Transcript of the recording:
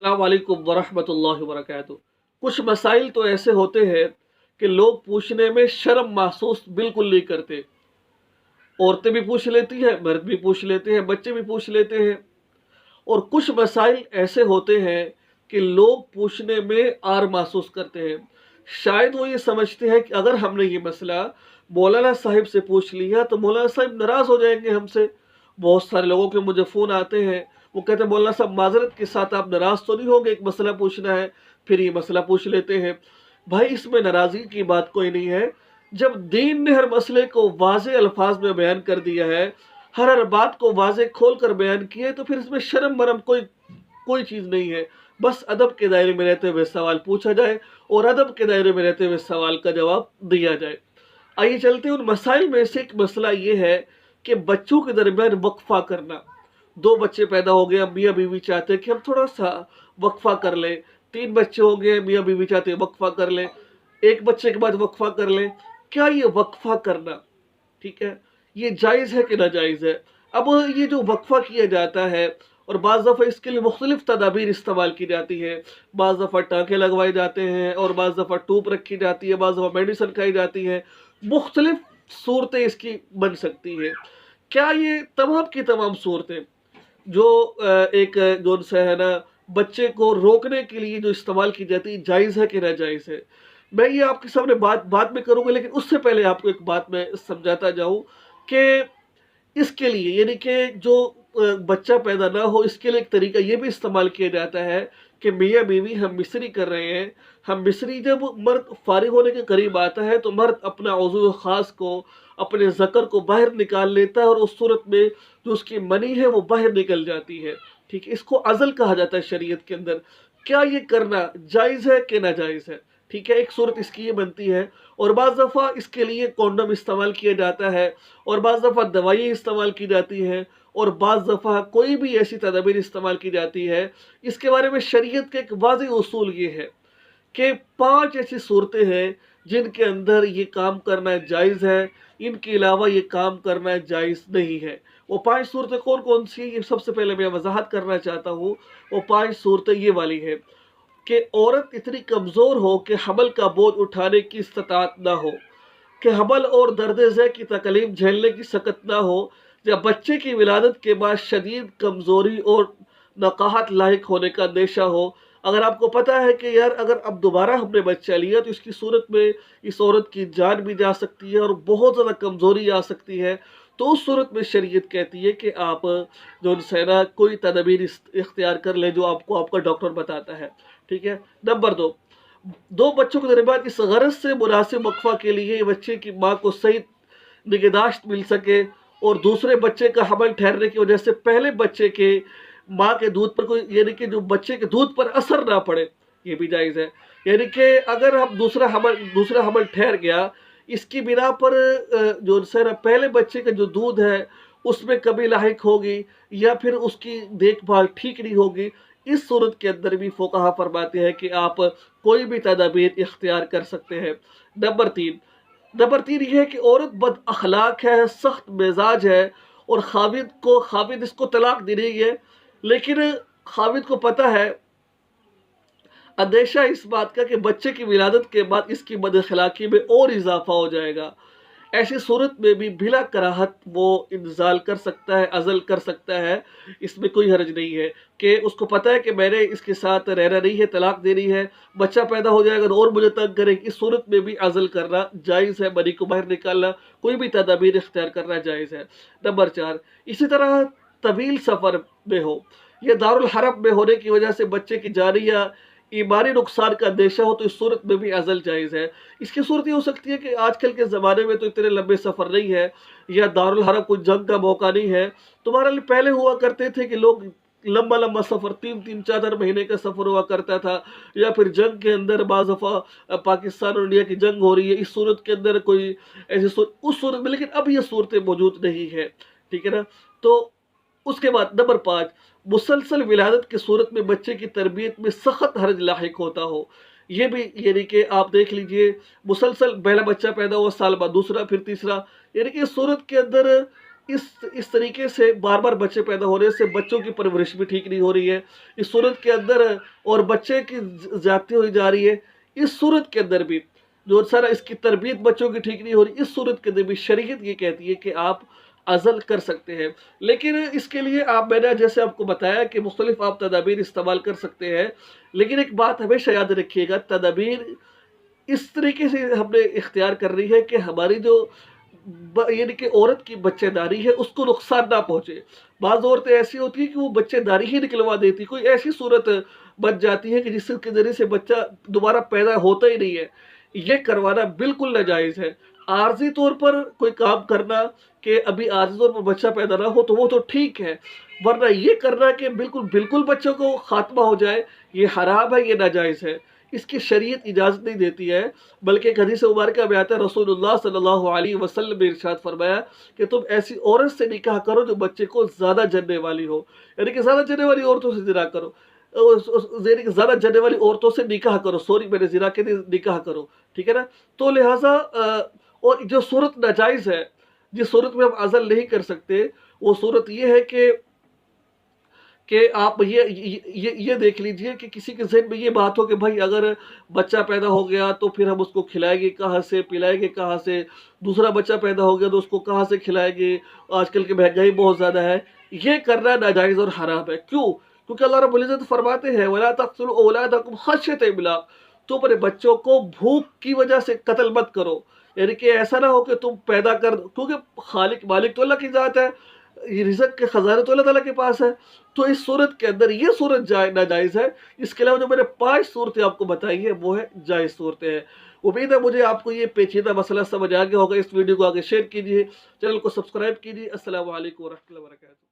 अस्सलाम वालेकुम वरहमतुल्लाहि वबरकातुह। कुछ मसाइल तो ऐसे होते हैं कि लोग पूछने में शर्म महसूस बिल्कुल नहीं करते। औरतें भी पूछ लेती हैं, मर्द भी पूछ लेते हैं, बच्चे भी पूछ लेते हैं। और कुछ मसाइल ऐसे होते हैं कि लोग पूछने में आर महसूस करते हैं। शायद वो ये समझते हैं कि अगर हमने ये मसला मौलाना साहिब से पूछ लिया तो मौलाना साहिब नाराज़ हो जाएंगे हमसे। बहुत सारे लोगों के मुझे फ़ोन आते हैं, वो कहते हैं मौलाना साहब माजरत के साथ आप नाराज़ तो नहीं होंगे, एक मसला पूछना है। फिर ये मसला पूछ लेते हैं। भाई इसमें नाराज़गी की बात कोई नहीं है। जब दीन ने हर मसले को वाज़े अल्फाज में बयान कर दिया है, हर बात को वाज़े खोल कर बयान किया है, तो फिर इसमें शर्म बरम कोई कोई चीज़ नहीं है। बस अदब के दायरे में रहते हुए सवाल पूछा जाए और अदब के दायरे में रहते हुए सवाल का जवाब दिया जाए। आइए चलते हैं उन मसाइल में से। एक मसला ये है कि बच्चों के दरमियान वक्फा करना। दो बच्चे पैदा हो गए, अब मियाँ बीवी चाहते हैं कि हम थोड़ा सा वक्फा कर लें। तीन बच्चे हो गए, मियाँ बीवी चाहते हैं वक्फा कर लें। एक बच्चे के बाद वक्फा कर लें। क्या ये वक्फा करना ठीक है, ये जायज़ है कि नाजायज़ है? अब ये जो वक्फा किया जाता है और बाज़ दफ़ा इसके लिए मुख्तलिफ़ तदाबीर इस्तेमाल की जाती है। बाज़ दफ़ा टाँके लगवाए जाते हैं और बाज़ दफ़ा टूप रखी जाती है, बाज़ दफ़ा मेडिसिन खाई जाती है। मुख्तलिफ़ सूरतें इसकी बन सकती हैं। क्या ये तमाम की तमाम सूरतें जो एक जो सा है ना बच्चे को रोकने के लिए जो इस्तेमाल की जाती है, जायज़ है कि नाजायज़ है? मैं ये आपके सामने बात बाद में करूँगा, लेकिन उससे पहले आपको एक बात मैं समझाता जाऊँ कि इसके लिए यानी कि जो बच्चा पैदा ना हो, इसके लिए एक तरीका ये भी इस्तेमाल किया जाता है कि मियाँ बीवी हम मिस्री कर रहे हैं। हम मिस्री जब मर्द फारिग होने के करीब आता है तो मर्द अपना उज़्व ख़ास को, अपने ज़कर को बाहर निकाल लेता है और उस सूरत में जो उसकी मनी है वो बाहर निकल जाती है। ठीक है, इसको अज़ल कहा जाता है शरीयत के अंदर। क्या ये करना जायज़ है कि नाजायज़ है? ठीक है, एक सूरत इसकी ये बनती है। और बाज़ दफ़ा इसके लिए कॉन्डम इस्तेमाल किया जाता है और बाज़ दफ़ा दवाइयाँ इस्तेमाल की जाती हैं और बाज़ दफ़ा कोई भी ऐसी तदबीर इस्तेमाल की जाती है। इसके बारे में शरीयत का एक वाज़ेह उसूल ये है कि 5 ऐसी सूरतें हैं जिनके अंदर ये काम करना जायज़ है, इनके अलावा ये काम करना जायज़ नहीं है। वो 5 सूरतें कौन-कौन सी हैं, ये सबसे पहले मैं वज़ाहत करना चाहता हूँ। वो 5 सूरतें ये वाली हैं कि औरत इतनी कमज़ोर हो कि हमल का बोझ उठाने की इस्तिताअत ना हो, कि हमल और दर्द ज़े की तकलीफ झेलने की सकत ना हो, या बच्चे की विलादत के बाद शदीद कमज़ोरी और नकाहत लाहिक होने का अंदेशा हो। अगर आपको पता है कि यार अगर अब दोबारा हमने बच्चा लिया तो इसकी सूरत में इस औरत की जान भी जा सकती है और बहुत ज़्यादा कमज़ोरी आ सकती है, तो उस सूरत में शरीयत कहती है कि आप जो है ना कोई तदबीर इख्तियार कर लें जो आपको आपका डॉक्टर बताता है। ठीक है। नंबर 2, दो बच्चों के दरमियान इस गरज से मुनासिब वक्फा के लिए बच्चे की माँ को सही निगहदाश्त मिल सके और दूसरे बच्चे का हमल ठहरने की वजह से पहले बच्चे के माँ के दूध पर कोई यानी कि जो बच्चे के दूध पर असर ना पड़े, ये भी जायज़ है। यानी कि अगर हम दूसरा हमल ठहर गया, इसकी बिना पर जो है ना पहले बच्चे का जो दूध है उसमें कमी लाहिक होगी या फिर उसकी देखभाल ठीक नहीं होगी, इस सूरत के अंदर भी फुक़हा फरमाते हैं कि आप कोई भी तदबीर इख्तियार कर सकते हैं। नंबर 3 ये है कि औरत बद अखलाक है, सख्त मिजाज है और खाविद इसको तलाक दे रही है, लेकिन खाविद को पता है, अंदेशा इस बात का कि बच्चे की विलादत के बाद इसकी बदअखलाकी में और इजाफा हो जाएगा। ऐसी सूरत में भी बिला कराहत वो इंज़ाल कर सकता है, अज़ल कर सकता है। इसमें कोई हर्ज नहीं है कि उसको पता है कि मैंने इसके साथ रहना नहीं है, तलाक देनी है, बच्चा पैदा हो जाएगा और मुझे तंग करेगी। इस सूरत में भी अज़ल करना जायज़ है, मनी को बाहर निकालना, कोई भी तदाबीर इख्तियार करना जायज़ है। नंबर 4, इसी तरह तवील सफ़र में हो या दारुल हरम में होने की वजह से बच्चे की जानी या ईमानी नुकसान का अंदेशा हो, तो इस सूरत में भी अज़ल जायज़ है। इसकी सूरत ये हो सकती है कि आजकल के ज़माने में तो इतने लंबे सफ़र नहीं है या दारुल हरम कोई जंग का मौका नहीं है। तुम्हारे लिए पहले हुआ करते थे कि लोग लंबा सफ़र 3-3 4 महीने का सफ़र हुआ करता था, या फिर जंग के अंदर बाज़ दफ़ा पाकिस्तान और इंडिया की जंग हो रही है, इस सूरत के अंदर कोई ऐसी उस सूरत में, लेकिन अब ये सूरतें मौजूद नहीं है। ठीक है ना। तो उसके बाद नंबर 5, मुसलसल विलादत की सूरत में बच्चे की तरबियत में सख्त हर्ज लाहिक होता हो। ये भी यानी कि आप देख लीजिए, मुसलसल पहला बच्चा पैदा हुआ, साल बाद दूसरा, फिर तीसरा, यानी कि इस सूरत के अंदर اس طریقے سے بار بار بچے پیدا ہونے سے بچوں کی پرورش بھی ٹھیک نہیں ہو رہی ہے اس صورت کے اندر، اور بچے کی زیادتی ہوئی جا رہی ہے اس صورت کے اندر بھی، جو سارا اس کی تربیت بچوں کی ٹھیک نہیں ہو رہی، اس صورت کے اندر بھی شریعت یہ کہتی ہے کہ آپ عزل کر سکتے ہیں۔ لیکن اس کے لیے میں نے جیسے آپ کو بتایا کہ مختلف آپ تدابیر استعمال کر سکتے ہیں، لیکن ایک بات ہمیشہ یاد رکھیے گا، تدابیر اس طریقے سے ہم نے اختیار کر رہی ہے کہ ہماری جو یعنی کہ عورت کی بچے داری ہے اس کو نقصان نہ پہنچے۔ بعض عورتیں ایسی ہوتی ہیں کہ وہ بچے داری ہی نکلوا دیتی، کوئی ایسی صورت بن جاتی ہے کہ جس کے ذریعے سے بچہ دوبارہ پیدا ہوتا ہی نہیں ہے، یہ کروانا بالکل ناجائز ہے۔ عارضی طور پر کوئی کام کرنا کہ ابھی عارضی طور پر بچہ پیدا نہ ہو تو وہ تو ٹھیک ہے، ورنہ یہ کرنا کہ بالکل بچوں کو خاتمہ ہو جائے، یہ حرام ہے، یہ ناجائز ہے، اس کی شریعت اجازت نہیں دیتی ہے۔ بلکہ ایک حدیث مبارکہ میں آتا ہے، رسول اللہ صلی اللہ علیہ وسلم نے ارشاد فرمایا کہ تم ایسی عورت سے نکاح کرو جو بچے کو زیادہ جننے والی ہو، یعنی کہ زیادہ جننے والی عورتوں سے زنا کرو، یعنی کہ زیادہ جننے والی عورتوں سے نکاح کرو، سوری میں نے زنا کے نکاح کرو، ٹھیک ہے نا۔ تو لہٰذا اور جو صورت ناجائز ہے، جس صورت میں ہم عزل نہیں کر سکتے، وہ صورت یہ ہے کہ آپ یہ دیکھ لیجئے کہ کسی کے ذہن میں یہ بات ہو کہ بھائی اگر بچہ پیدا ہو گیا تو پھر ہم اس کو کھلائیں گے کہاں سے، پلائیں گے کہاں سے، دوسرا بچہ پیدا ہو گیا تو اس کو کہاں سے کھلائیں گے، آج کل کی مہنگائی بہت زیادہ ہے، یہ کرنا ناجائز اور حرام ہے۔ کیوں؟ کیونکہ اللہ رب العزت فرماتے ہیں وَلَا تَقْتُلُوا أَوْلَادَكُمْ خَشْيَةَ إِمْلَاقٍ، تم اپنے بچوں کو بھوک کی وجہ سے قتل مت کرو، یعنی کہ ایسا نہ ہو کہ تم پیدا کر، کیونکہ خالق مالک تو اللہ کی ذات ہے، یہ رزق کے خزانے تو اللہ تعالیٰ کے پاس ہے، تو اس صورت کے اندر یہ صورت ناجائز ہے۔ اس کے علاوہ جو میں نے 5 صورتیں آپ کو بتائی ہیں وہ ہے جائز صورتیں ہیں۔ امید ہے مجھے آپ کو یہ پیچیدہ مسئلہ سمجھ آ گیا ہوگا۔ اس ویڈیو کو آگے شیئر کیجیے، چینل کو سبسکرائب کیجیے۔ السلام علیکم ورحمۃ اللہ وبرکاتہ۔